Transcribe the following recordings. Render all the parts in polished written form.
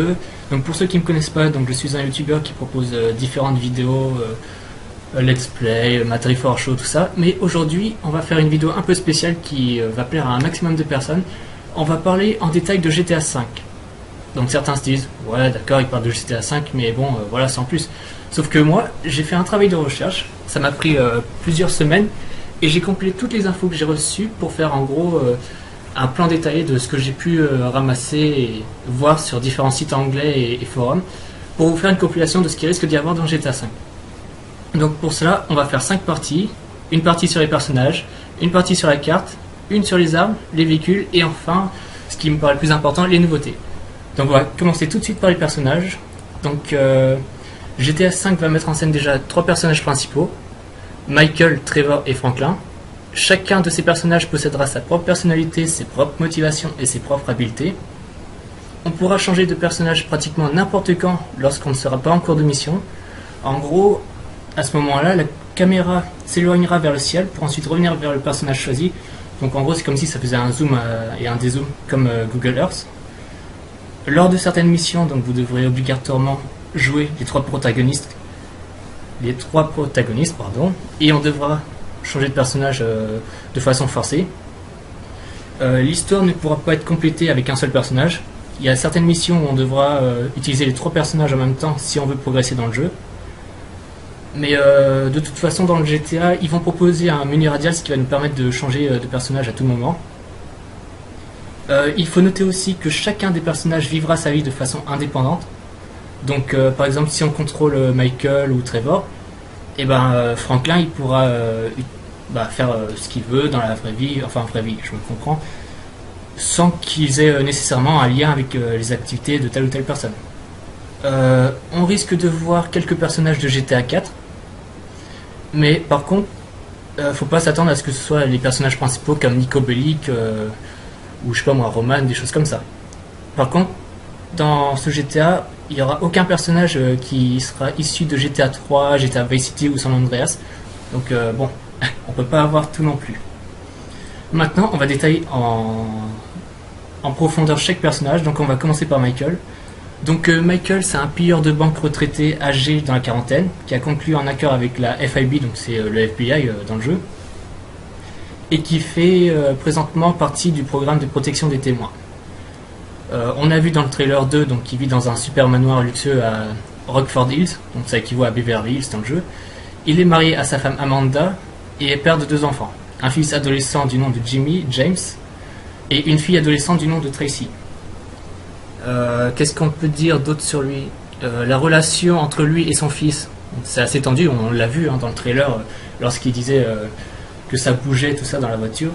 2. Donc pour ceux qui ne me connaissent pas, donc je suis un youtubeur qui propose différentes vidéos, let's play, Matri for Show, tout ça. Mais aujourd'hui, on va faire une vidéo un peu spéciale qui va plaire à un maximum de personnes. On va parler en détail de GTA V. Donc certains se disent, ouais d'accord, il parle de GTA V, mais bon, voilà, sans plus. Sauf que moi, j'ai fait un travail de recherche, ça m'a pris plusieurs semaines, et j'ai compilé toutes les infos que j'ai reçues pour faire en gros un plan détaillé de ce que j'ai pu ramasser et voir sur différents sites anglais et forums, pour vous faire une compilation de ce qu'il risque d'y avoir dans GTA V. Donc pour cela, on va faire 5 parties, une partie sur les personnages, une partie sur la carte, une sur les armes, les véhicules, et enfin, ce qui me paraît le plus important, les nouveautés. Donc on va commencer tout de suite par les personnages. Donc GTA V va mettre en scène déjà 3 personnages principaux, Michael, Trevor et Franklin. Chacun de ces personnages possédera sa propre personnalité, ses propres motivations et ses propres habiletés. On pourra changer de personnage pratiquement n'importe quand lorsqu'on ne sera pas en cours de mission. En gros, à ce moment-là, la caméra s'éloignera vers le ciel pour ensuite revenir vers le personnage choisi. Donc en gros, c'est comme si ça faisait un zoom et un dézoom comme Google Earth. Lors de certaines missions, donc vous devrez obligatoirement jouer les trois protagonistes, et on devra changer de personnage de façon forcée. L'histoire ne pourra pas être complétée avec un seul personnage. Il y a certaines missions où on devra utiliser les 3 personnages en même temps si on veut progresser dans le jeu. Mais de toute façon, dans le GTA, ils vont proposer un menu radial, ce qui va nous permettre de changer de personnage à tout moment. Il faut noter aussi que chacun des personnages vivra sa vie de façon indépendante. Donc par exemple, si on contrôle Michael ou Trevor, et Franklin il pourra faire ce qu'il veut dans la vraie vie, enfin vraie vie, je me comprends, sans qu'ils aient nécessairement un lien avec les activités de telle ou telle personne. On risque de voir quelques personnages de GTA 4, mais par contre, faut pas s'attendre à ce que ce soit les personnages principaux comme Nico Bellic ou je sais pas moi, Roman, des choses comme ça. Par contre, dans ce GTA, il n'y aura aucun personnage qui sera issu de GTA 3, GTA Vice City ou San Andreas. Donc bon, on peut pas avoir tout non plus. Maintenant, on va détailler en profondeur chaque personnage. Donc on va commencer par Michael. Donc Michael, c'est un pilleur de banque retraité âgé dans la quarantaine, qui a conclu un accord avec la FIB, donc c'est le FBI dans le jeu, et qui fait présentement partie du programme de protection des témoins. On a vu dans le trailer 2 donc, qu'il vit dans un super manoir luxueux à Rockford Hills, donc ça équivaut à Beverly Hills dans le jeu. Il est marié à sa femme Amanda et est père de 2 enfants, un fils adolescent du nom de Jimmy, James, et une fille adolescente du nom de Tracy. Qu'est-ce qu'on peut dire d'autre sur lui? La relation entre lui et son fils, c'est assez tendu, on l'a vu dans le trailer lorsqu'il disait que ça bougeait, tout ça dans la voiture.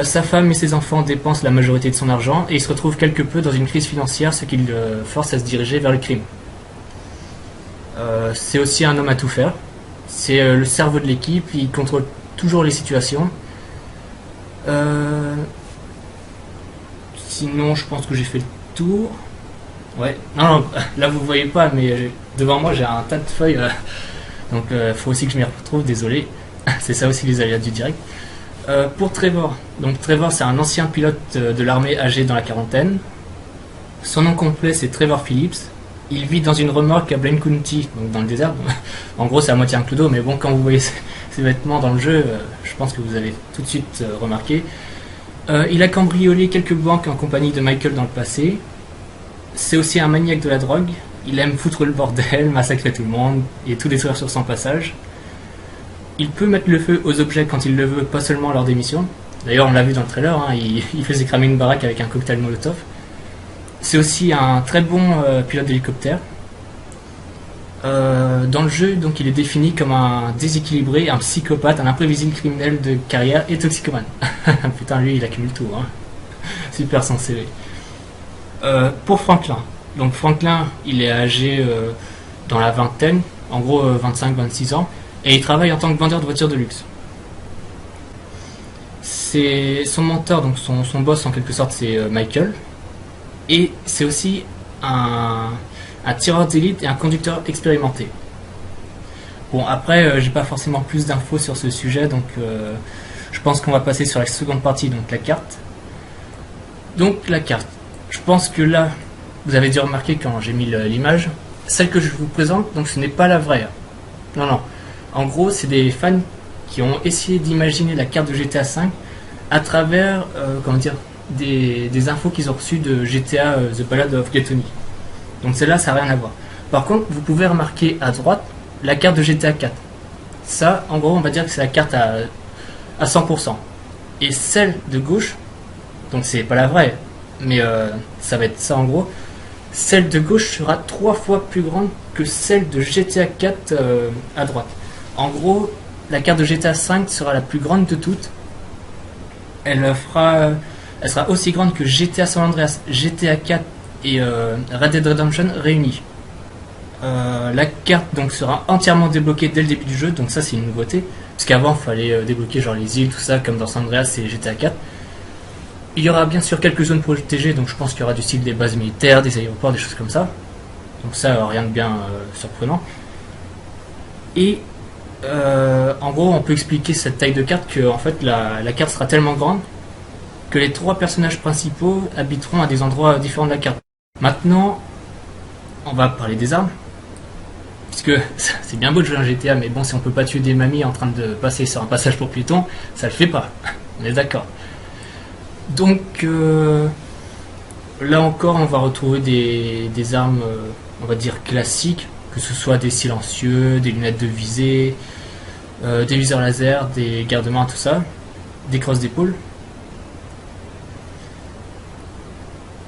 Sa femme et ses enfants dépensent la majorité de son argent et il se retrouve quelque peu dans une crise financière, ce qui le force à se diriger vers le crime. C'est aussi un homme à tout faire, c'est le cerveau de l'équipe, il contrôle toujours les situations. Sinon je pense que j'ai fait le tour. Ouais, non, là vous voyez pas, mais devant moi j'ai un tas de feuilles, donc faut aussi que je m'y retrouve, désolé. C'est ça aussi les aléas du direct. Pour Trevor, donc Trevor c'est un ancien pilote de l'armée âgé dans la quarantaine. Son nom complet c'est Trevor Phillips. Il vit dans une remorque à Blaine County, donc dans le désert. En gros c'est à moitié un clodo, mais bon, quand vous voyez ses vêtements dans le jeu, je pense que vous avez tout de suite remarqué. Il a cambriolé quelques banques en compagnie de Michael dans le passé. C'est aussi un maniaque de la drogue. Il aime foutre le bordel, massacrer tout le monde et tout détruire sur son passage. Il peut mettre le feu aux objets quand il le veut, pas seulement lors des missions. D'ailleurs, on l'a vu dans le trailer, il faisait cramer une baraque avec un cocktail Molotov. C'est aussi un très bon pilote d'hélicoptère. Dans le jeu, donc, il est défini comme un déséquilibré, un psychopathe, un imprévisible criminel de carrière et toxicomane. Putain, lui, il accumule tout. Super son CV. Pour Franklin. Donc Franklin, il est âgé dans la vingtaine, en gros 25-26 ans. Et il travaille en tant que vendeur de voitures de luxe. C'est son mentor, donc son boss en quelque sorte, c'est Michael. Et c'est aussi un tireur d'élite et un conducteur expérimenté. Bon, après, j'ai pas forcément plus d'infos sur ce sujet, donc je pense qu'on va passer sur la seconde partie, donc la carte. Donc la carte. Je pense que là, vous avez dû remarquer quand j'ai mis l'image, celle que je vous présente, donc ce n'est pas la vraie. Non, non. En gros, c'est des fans qui ont essayé d'imaginer la carte de GTA V à travers, comment dire, des infos qu'ils ont reçues de GTA The Ballad of Gay Tony. Donc celle-là, ça n'a rien à voir. Par contre, vous pouvez remarquer à droite la carte de GTA 4. Ça, en gros, on va dire que c'est la carte à 100%. Et celle de gauche, donc c'est pas la vraie, mais ça va être ça en gros. Celle de gauche sera 3 fois plus grande que celle de GTA 4 à droite. En gros, la carte de GTA 5 sera la plus grande de toutes. Elle sera aussi grande que GTA San Andreas, GTA 4 et Red Dead Redemption réunis. La carte donc sera entièrement débloquée dès le début du jeu, donc ça c'est une nouveauté. Parce qu'avant il fallait débloquer genre les îles, tout ça, comme dans San Andreas et GTA 4. Il y aura bien sûr quelques zones protégées, donc je pense qu'il y aura du style des bases militaires, des aéroports, des choses comme ça. Donc ça, rien de bien surprenant. Et en gros, on peut expliquer cette taille de carte que en fait la carte sera tellement grande que les 3 personnages principaux habiteront à des endroits différents de la carte. Maintenant, on va parler des armes. Puisque c'est bien beau de jouer un GTA, mais bon, si on peut pas tuer des mamies en train de passer sur un passage pour piétons, ça le fait pas. On est d'accord. Donc là encore, on va retrouver des armes, on va dire classiques, que ce soit des silencieux, des lunettes de visée, des viseurs laser, des garde-mains, tout ça, des crosses d'épaule.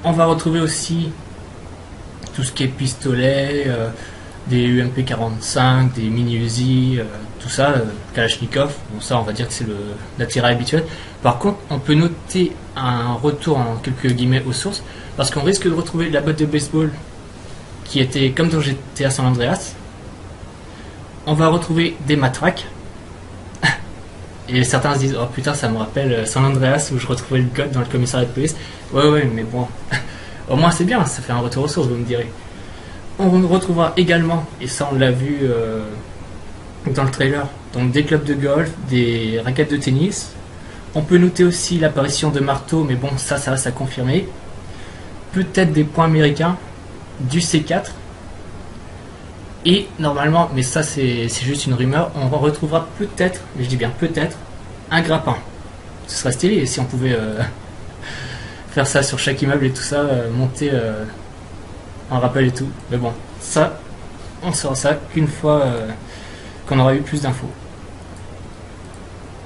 On va retrouver aussi tout ce qui est pistolet, des UMP-45, des mini-Uzi, tout ça, Kalachnikov. Bon, ça, on va dire que c'est l'attirail habituel. Par contre, on peut noter un retour en quelques guillemets aux sources, parce qu'on risque de retrouver la botte de baseball qui était comme dans GTA San Andreas. On va retrouver des matraques. Et certains se disent, oh putain, ça me rappelle San Andreas où je retrouvais le god dans le commissariat de police. Ouais, mais bon, au moins c'est bien, ça fait un retour aux sources, vous me direz. On retrouvera également, et ça on l'a vu dans le trailer, donc des clubs de golf, des raquettes de tennis. On peut noter aussi l'apparition de marteaux, mais bon, ça reste à confirmer. Peut-être des points américains, du C4. Et normalement, mais ça c'est juste une rumeur, on retrouvera peut-être, mais je dis bien peut-être, un grappin. Ce serait stylé si on pouvait faire ça sur chaque immeuble et tout ça, monter en rappel et tout. Mais bon, ça, on saura ça qu'une fois qu'on aura eu plus d'infos.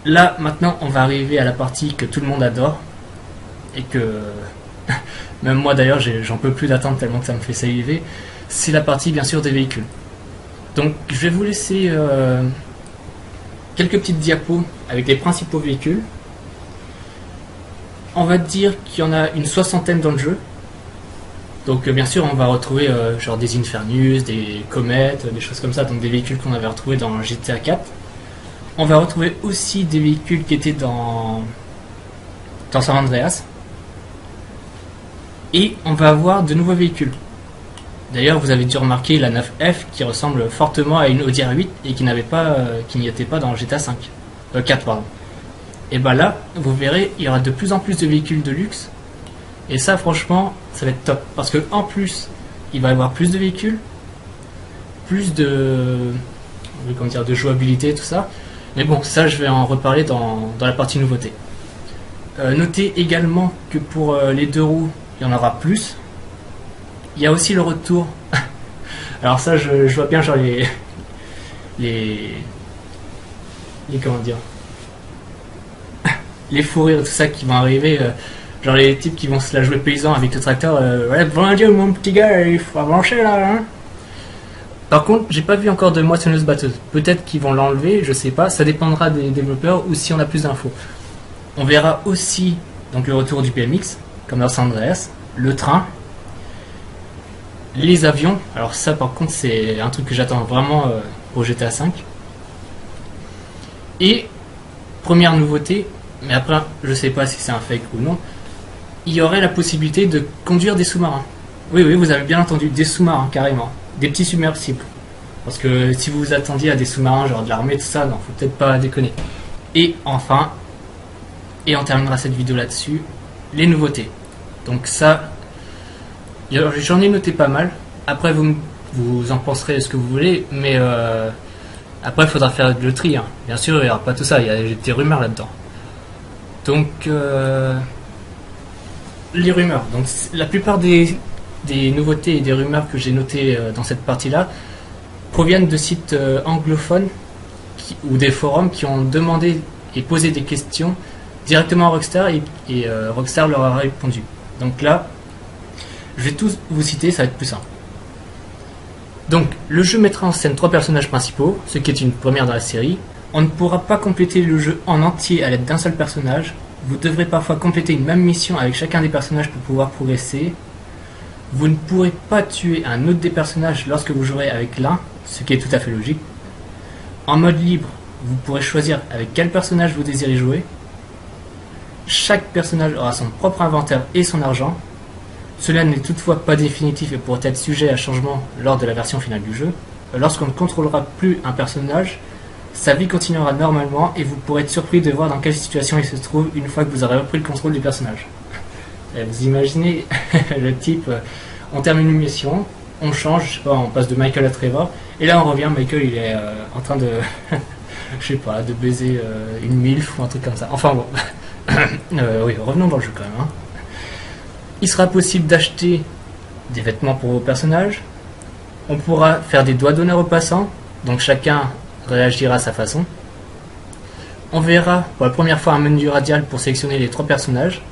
Là, maintenant, on va arriver à la partie que tout le monde adore et que même moi d'ailleurs, j'en peux plus d'attendre tellement que ça me fait saliver. C'est la partie bien sûr des véhicules. Donc je vais vous laisser quelques petites diapos avec les principaux véhicules. On va dire qu'il y en a une 60aine dans le jeu. Donc bien sûr on va retrouver genre des Infernus, des comètes, des choses comme ça, donc des véhicules qu'on avait retrouvés dans GTA 4. On va retrouver aussi des véhicules qui étaient dans San Andreas. Et on va avoir de nouveaux véhicules. D'ailleurs, vous avez dû remarquer la 9F qui ressemble fortement à une Audi R8 et qui n'y était pas dans GTA 4, pardon. Et bah là, vous verrez, il y aura de plus en plus de véhicules de luxe. Et ça, franchement, ça va être top. Parce que en plus, il va y avoir plus de véhicules, plus de jouabilité, tout ça. Mais bon, ça, je vais en reparler dans la partie nouveauté. Notez également que pour les 2 roues, il y en aura plus. Il y a aussi le retour. Alors ça, je vois bien genre les comment dire, les fous rires, tout ça qui vont arriver. Genre les types qui vont se la jouer paysan avec le tracteur. Ouais, bon Dieu, mon petit gars, il faut avancer là. Hein. Par contre, j'ai pas vu encore de moissonneuse batteuse. Peut-être qu'ils vont l'enlever, je sais pas. Ça dépendra des développeurs ou si on a plus d'infos. On verra aussi donc le retour du BMX, comme dans San Andreas, le train. Les avions, alors ça par contre c'est un truc que j'attends vraiment pour GTA V. Et première nouveauté, mais après je sais pas si c'est un fake ou non, il y aurait la possibilité de conduire des sous-marins. Oui, vous avez bien entendu, des sous-marins carrément, des petits submersibles. Parce que si vous vous attendiez à des sous-marins genre de l'armée, tout ça, non, faut peut-être pas déconner. Et enfin, et on terminera cette vidéo là-dessus, les nouveautés. Donc ça, J'en ai noté pas mal. Après, vous en penserez ce que vous voulez, mais après, il faudra faire le tri, hein. Bien sûr, il n'y aura pas tout ça, il y a des rumeurs là-dedans. Donc, les rumeurs. Donc, la plupart des nouveautés et des rumeurs que j'ai notées dans cette partie-là proviennent de sites anglophones ou des forums qui ont demandé et posé des questions directement à Rockstar et Rockstar leur a répondu. Donc là, je vais tous vous citer, ça va être plus simple. Donc, le jeu mettra en scène 3 personnages principaux, ce qui est une première dans la série. On ne pourra pas compléter le jeu en entier à l'aide d'un seul personnage. Vous devrez parfois compléter une même mission avec chacun des personnages pour pouvoir progresser. Vous ne pourrez pas tuer un autre des personnages lorsque vous jouerez avec l'un, ce qui est tout à fait logique. En mode libre, vous pourrez choisir avec quel personnage vous désirez jouer. Chaque personnage aura son propre inventaire et son argent. Cela n'est toutefois pas définitif et pourrait être sujet à changement lors de la version finale du jeu. Lorsqu'on ne contrôlera plus un personnage, sa vie continuera normalement et vous pourrez être surpris de voir dans quelle situation il se trouve une fois que vous aurez repris le contrôle du personnage. Et vous imaginez le type, on termine une mission, on change, je sais pas, on passe de Michael à Trevor, et là on revient, Michael il est en train de, je sais pas, de baiser une milf ou un truc comme ça. Enfin bon, oui, revenons dans le jeu quand même, hein. Il sera possible d'acheter des vêtements pour vos personnages. On pourra faire des doigts d'honneur aux passants, donc chacun réagira à sa façon. On verra pour la première fois un menu radial pour sélectionner les 3 personnages.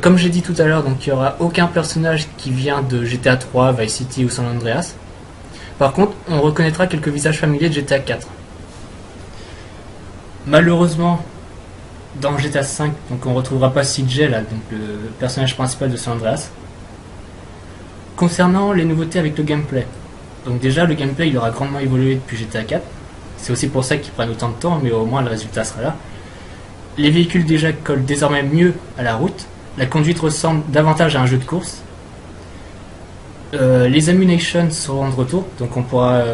Comme j'ai dit tout à l'heure, donc il n'y aura aucun personnage qui vient de GTA 3, Vice City ou San Andreas. Par contre, on reconnaîtra quelques visages familiers de GTA 4. Malheureusement, dans GTA 5, donc on retrouvera pas CJ là, donc le personnage principal de San Andreas. Concernant les nouveautés avec le gameplay, donc déjà le gameplay il aura grandement évolué depuis GTA 4. C'est aussi pour ça qu'ils prennent autant de temps, mais au moins le résultat sera là. Les véhicules déjà collent désormais mieux à la route. La conduite ressemble davantage à un jeu de course. Les ammunitions seront de retour, donc on pourra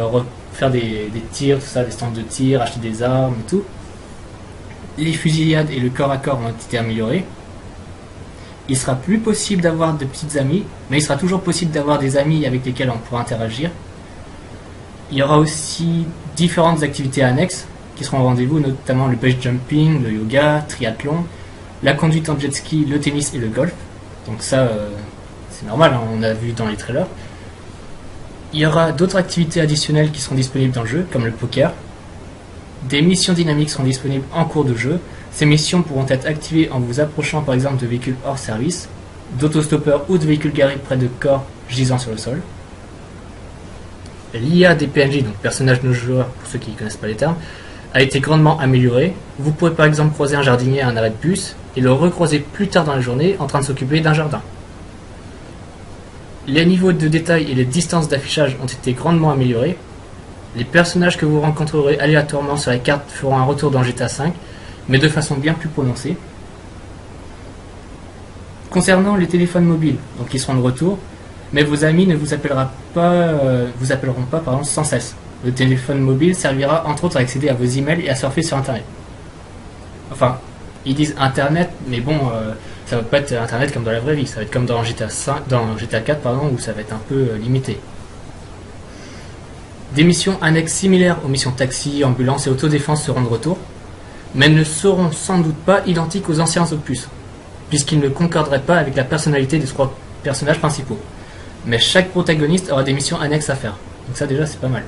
faire des tirs, tout ça, des stands de tir, acheter des armes et tout. Les fusillades et le corps à corps ont été améliorés. Il sera plus possible d'avoir de petites amies, mais il sera toujours possible d'avoir des amis avec lesquels on pourra interagir. Il y aura aussi différentes activités annexes qui seront au rendez-vous, notamment le base jumping, le yoga, triathlon, la conduite en jet ski, le tennis et le golf. Donc ça, c'est normal, hein, on a vu dans les trailers. Il y aura d'autres activités additionnelles qui seront disponibles dans le jeu, comme le poker. Des missions dynamiques seront disponibles en cours de jeu. Ces missions pourront être activées en vous approchant par exemple de véhicules hors service, d'autostoppeurs ou de véhicules garés près de corps gisant sur le sol. L'IA des PNJ, donc personnages non joueurs pour ceux qui ne connaissent pas les termes, a été grandement améliorée. Vous pourrez par exemple croiser un jardinier à un arrêt de bus et le recroiser plus tard dans la journée en train de s'occuper d'un jardin. Les niveaux de détail et les distances d'affichage ont été grandement améliorés. Les personnages que vous rencontrerez aléatoirement sur la carte feront un retour dans GTA V, mais de façon bien plus prononcée. Concernant les téléphones mobiles, donc ils seront de retour, mais vos amis ne vous appelleront pas sans cesse. Le téléphone mobile servira entre autres à accéder à vos emails et à surfer sur Internet. Enfin, ils disent Internet, mais bon, ça va pas être Internet comme dans la vraie vie, ça va être comme dans GTA 4, où ça va être un peu limité. Des missions annexes similaires aux missions taxi, ambulance et autodéfense seront de retour, mais ne seront sans doute pas identiques aux anciens opus, puisqu'ils ne concorderaient pas avec la personnalité des 3 personnages principaux. Mais chaque protagoniste aura des missions annexes à faire, donc ça déjà c'est pas mal.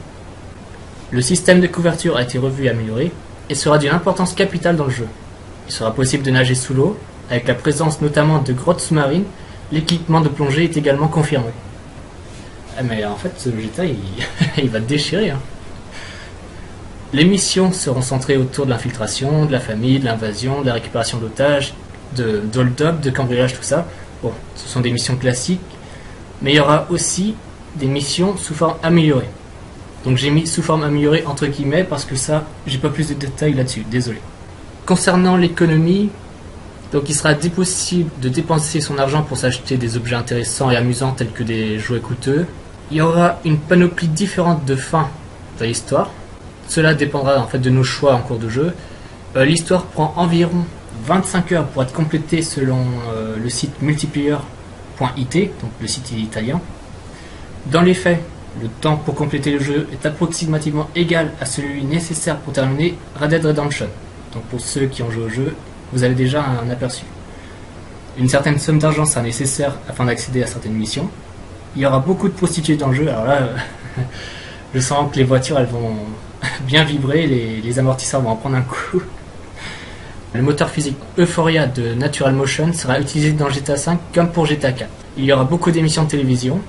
Le système de couverture a été revu et amélioré, et sera d'une importance capitale dans le jeu. Il sera possible de nager sous l'eau, avec la présence notamment de grottes sous-marines. L'équipement de plongée est également confirmé. Ah mais en fait ce GTA il va te déchirer, hein. Les missions seront centrées autour de l'infiltration, de la famille, de l'invasion, de la récupération d'otages, de hold-up, de cambriolage, tout ça. Bon, ce sont des missions classiques, mais il y aura aussi des missions sous forme améliorée. Donc j'ai mis sous forme améliorée entre guillemets parce que ça, j'ai pas plus de détails là-dessus, désolé. Concernant l'économie, donc il sera possible de dépenser son argent pour s'acheter des objets intéressants et amusants tels que des jouets coûteux. Il y aura une panoplie différente de fins de l'histoire. Cela dépendra en fait de nos choix en cours de jeu. L'histoire prend environ 25 heures pour être complétée selon le site multiplayer .it, donc le site italien. Dans les faits, le temps pour compléter le jeu est approximativement égal à celui nécessaire pour terminer Red Dead Redemption. Donc pour ceux qui ont joué au jeu, vous avez déjà un aperçu. Une certaine somme d'argent sera nécessaire afin d'accéder à certaines missions. Il y aura beaucoup de prostituées dans le jeu, alors là, je sens que les voitures elles vont bien vibrer, les amortisseurs vont en prendre un coup. Le moteur physique Euphoria de Natural Motion sera utilisé dans GTA V comme pour GTA 4. Il y aura beaucoup d'émissions de télévision.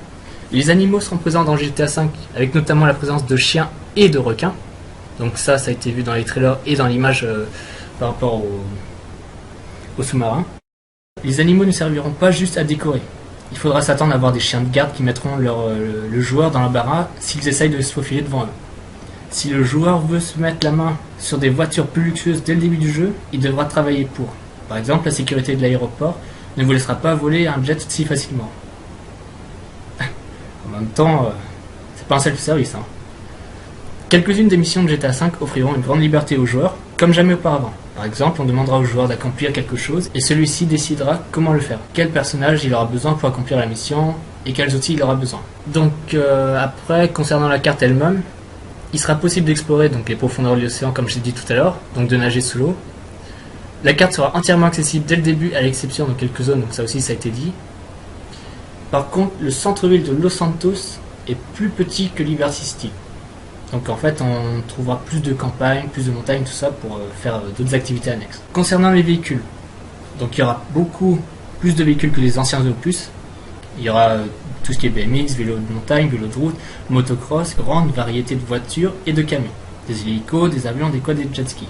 Les animaux seront présents dans GTA V avec notamment la présence de chiens et de requins. Donc ça a été vu dans les trailers et dans l'image par rapport au sous-marin. Les animaux ne serviront pas juste à décorer. Il faudra s'attendre à voir des chiens de garde qui mettront le joueur dans l'embarras s'ils essayent de se faufiler devant eux. Si le joueur veut se mettre la main sur des voitures plus luxueuses dès le début du jeu, il devra travailler pour. Par exemple, la sécurité de l'aéroport ne vous laissera pas voler un jet si facilement. En même temps, c'est pas un self-service. Quelques-unes des missions de GTA V offriront une grande liberté aux joueurs, comme jamais auparavant. Par exemple, on demandera au joueur d'accomplir quelque chose et celui-ci décidera comment le faire. Quel personnage il aura besoin pour accomplir la mission et quels outils il aura besoin. Donc après, concernant la carte elle-même, il sera possible d'explorer donc les profondeurs de l'océan comme j'ai dit tout à l'heure, donc de nager sous l'eau. La carte sera entièrement accessible dès le début à l'exception de quelques zones, donc ça aussi ça a été dit. Par contre, le centre-ville de Los Santos est plus petit que Liberty City. Donc en fait on trouvera plus de campagne, plus de montagnes, tout ça pour faire d'autres activités annexes. Concernant les véhicules, donc il y aura beaucoup plus de véhicules que les anciens opus. Il y aura tout ce qui est BMX, vélo de montagne, vélo de route, motocross, grande variété de voitures et de camions. Des hélicos, des avions, des quads et des jet skis.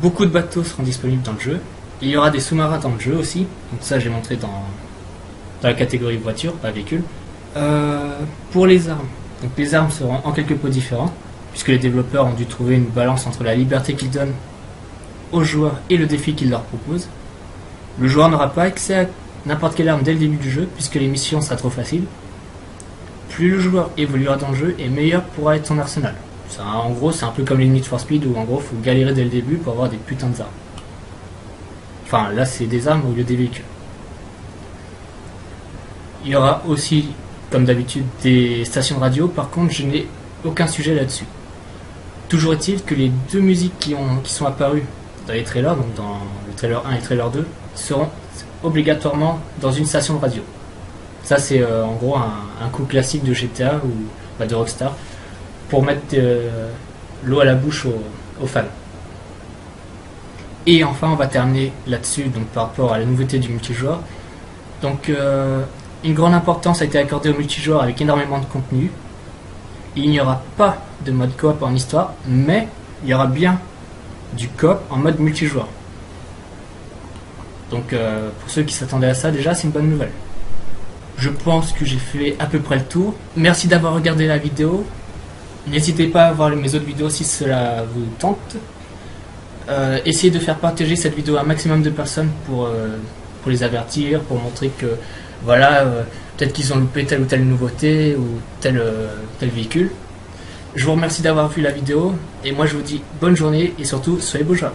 Beaucoup de bateaux seront disponibles dans le jeu. Et il y aura des sous-marins dans le jeu aussi. Donc ça j'ai montré dans la catégorie voiture, pas véhicule. Pour les armes. Donc les armes seront en quelque peu différentes, puisque les développeurs ont dû trouver une balance entre la liberté qu'ils donnent aux joueurs et le défi qu'ils leur proposent. Le joueur n'aura pas accès à n'importe quelle arme dès le début du jeu, puisque les missions sera trop faciles. Plus le joueur évoluera dans le jeu, et meilleur pourra être son arsenal. Ça, en gros, c'est un peu comme les Need for Speed, où en gros, il faut galérer dès le début pour avoir des putains d'armes. Enfin, là, c'est des armes au lieu des véhicules. Il y aura aussi, comme d'habitude, des stations de radio. Par contre, je n'ai aucun sujet là-dessus. Toujours est-il que les deux musiques qui sont apparues dans les trailers, donc dans le trailer 1 et le trailer 2, seront obligatoirement dans une station de radio. Ça, c'est en gros un coup classique de GTA ou de Rockstar pour mettre l'eau à la bouche aux fans. Et enfin, on va terminer là-dessus, donc par rapport à la nouveauté du multijoueur. Donc, une grande importance a été accordée au multijoueur avec énormément de contenu. Il n'y aura pas de mode coop en histoire, mais il y aura bien du coop en mode multijoueur. Donc pour ceux qui s'attendaient à ça, déjà c'est une bonne nouvelle. Je pense que j'ai fait à peu près le tour. Merci d'avoir regardé la vidéo. N'hésitez pas à voir mes autres vidéos si cela vous tente. Essayez de faire partager cette vidéo à un maximum de personnes pour les avertir, pour montrer que voilà, peut-être qu'ils ont loupé telle ou telle nouveauté ou tel véhicule. Je vous remercie d'avoir vu la vidéo et moi je vous dis bonne journée et surtout soyez beaux joueurs.